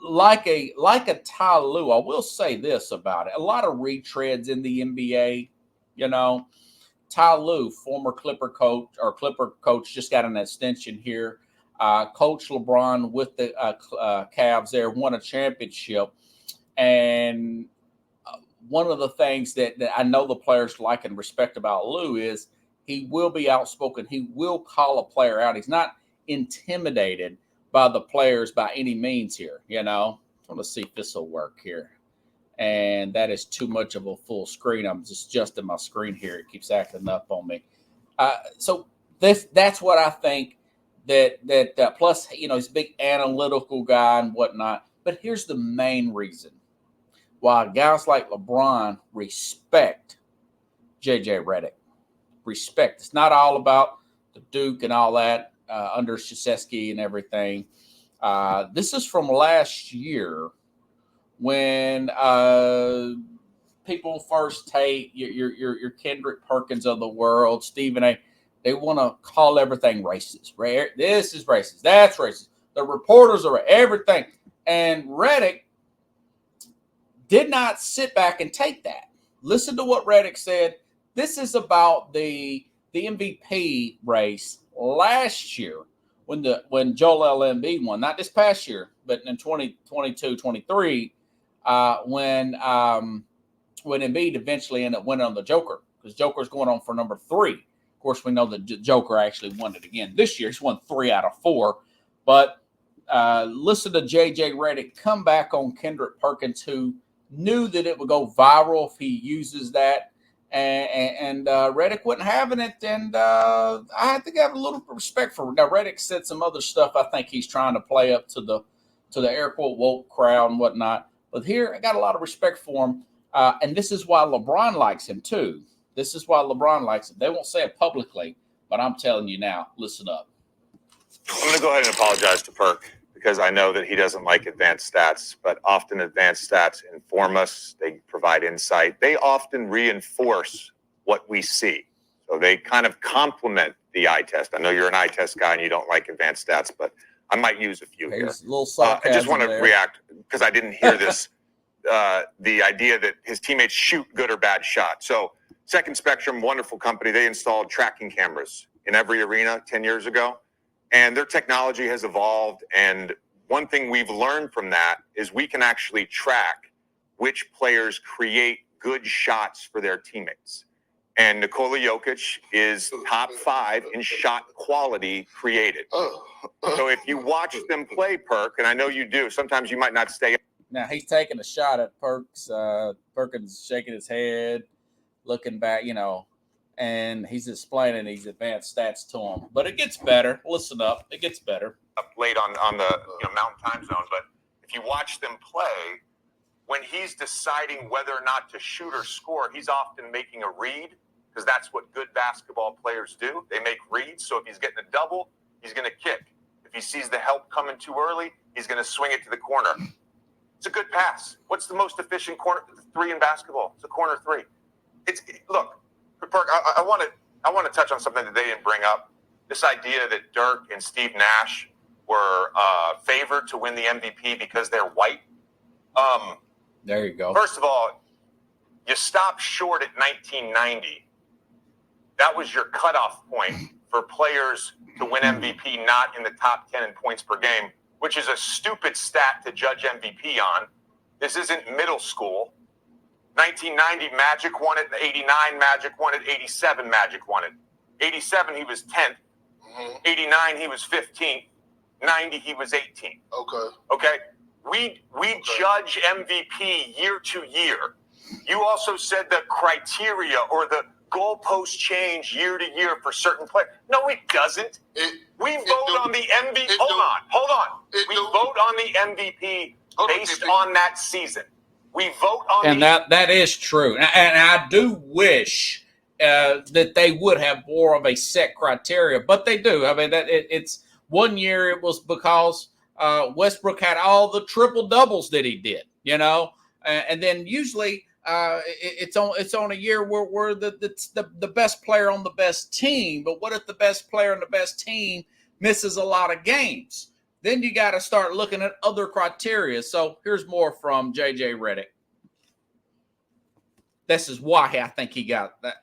like a Ty Lue, I will say this about it. A lot of retreads in the NBA, you know. Ty Lue, former Clipper coach, just got an extension here. Coach LeBron with the Cavs there won a championship. And one of the things that I know the players like and respect about Lue is he will be outspoken. He will call a player out. He's not intimidated by the players by any means here, you know. I want to see if this will work here. And that is too much of a full screen. I'm just adjusting my screen here. It keeps acting up on me. So that's what I think that plus, you know, he's a big analytical guy and whatnot. But here's the main reason why guys like LeBron respect J.J. Redick. Respect. It's not all about the Duke and all that under Krzyzewski and everything. This is from last year when people first take your Kendrick Perkins of the world, Stephen A. They want to call everything racist. This is racist. That's racist. The reporters are everything. And Redick did not sit back and take that. Listen to what Redick said. This is about the MVP race last year when Joel Embiid won, not this past year, but in 2022-23, when Embiid eventually ended up winning on the Joker, because Joker's going on for number 3. Of course, we know the Joker actually won it again this year. He's won 3 out of 4. But listen to J.J. Redick come back on Kendrick Perkins, who knew that it would go viral if he uses that. And Redick wasn't having it, and I have to have a little respect for it. Now, Redick said some other stuff I think he's trying to play up to the air quote woke crowd and whatnot. But here, I got a lot of respect for him, and this is why LeBron likes him too. This is why LeBron likes him. They won't say it publicly, but I'm telling you now, listen up. I'm going to go ahead and apologize to Perk, because I know that he doesn't like advanced stats, but often advanced stats inform us. They provide insight. They often reinforce what we see. So they kind of complement the eye test. I know you're an eye test guy and you don't like advanced stats, but I might use a few here. I just want to react because I didn't hear this, the idea that his teammates shoot good or bad shots. So Second Spectrum, wonderful company. They installed tracking cameras in every arena 10 years ago. And their technology has evolved. And one thing we've learned from that is we can actually track which players create good shots for their teammates. And Nikola Jokic is top 5 in shot quality created. So if you watch them play, Perk, and I know you do, sometimes you might not stay. Now he's taking a shot at Perks. Perkins shaking his head, looking back, you know. And he's explaining these advanced stats to him. But it gets better. Listen up. It gets better. Up late on the Mountain Time Zone. But if you watch them play, when he's deciding whether or not to shoot or score, he's often making a read, because that's what good basketball players do. They make reads. So if he's getting a double, he's going to kick. If he sees the help coming too early, he's going to swing it to the corner. It's a good pass. What's the most efficient corner 3 in basketball? It's a corner 3. Look. Perk, I want to touch on something that they didn't bring up. This idea that Dirk and Steve Nash were favored to win the MVP because they're white. There you go. First of all, you stopped short at 1990. That was your cutoff point for players to win MVP, not in the top 10 in points per game, which is a stupid stat to judge MVP on. This isn't middle school. 1990, Magic won it. 89, Magic won it. 87, Magic won it. 87, he was 10th. 89, he was 15th. 90, he was 18th. Okay. We judge MVP year to year. You also said the criteria or the goalposts change year to year for certain players. No, it doesn't. We vote on the MVP. Hold on. We vote on the MVP based on that season. We vote on and that is true. And I do wish that they would have more of a set criteria, but they do. I mean, it's one year it was because Westbrook had all the triple doubles that he did, you know, and then usually it's on a year where the best player on the best team. But what if the best player on the best team misses a lot of games? then you got to start looking at other criteria. So here's more from JJ Redick. This is why I think he got that.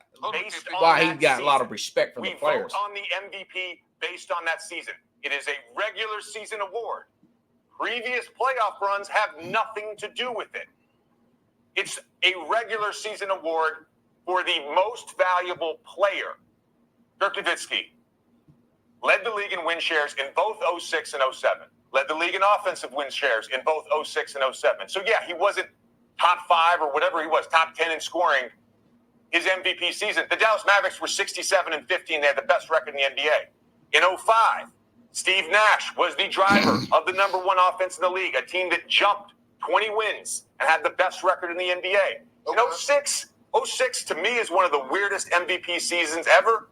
Why he got a lot of respect for the players. We vote on the MVP based on that season. It is a regular season award. Previous playoff runs have nothing to do with it. It's a regular season award for the most valuable player. Dirk Nowitzki led the league in win shares in both 06 and 07. Led the league in offensive win shares in both 06 and 07. So, yeah, he wasn't top 5 or whatever he was, top 10 in scoring his MVP season. The Dallas Mavericks were 67 and 15. They had the best record in the NBA. In 05, Steve Nash was the driver of the number 1 offense in the league, a team that jumped 20 wins and had the best record in the NBA. In 06 to me is one of the weirdest MVP seasons ever.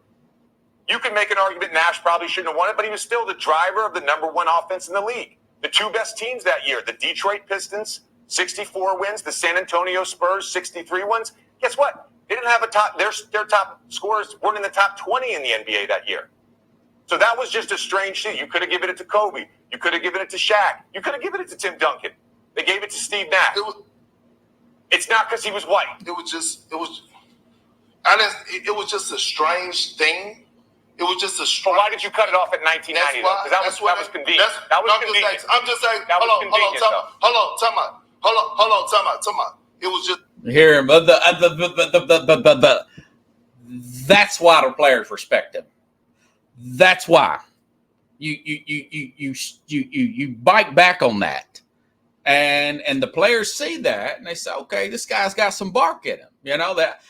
You can make an argument Nash probably shouldn't have won it, but he was still the driver of the number 1 offense in the league. The 2 best teams that year, the Detroit Pistons, 64 wins, the San Antonio Spurs, 63 wins. Guess what? They didn't have a top, their top scorers weren't in the top 20 in the NBA that year. So that was just a strange thing. You could have given it to Kobe. You could have given it to Shaq. You could have given it to Tim Duncan. They gave it to Steve Nash. It's not because he was white. It was just a strange thing. It was just a strange. But why did you cut it off at 1990? Because that was convenient. That was convenient. I'm just saying. Hold on, time out. It was just here, but that's why the players respect him. That's why you bite back on that, and the players see that and they say, okay, this guy's got some bark in him. You know that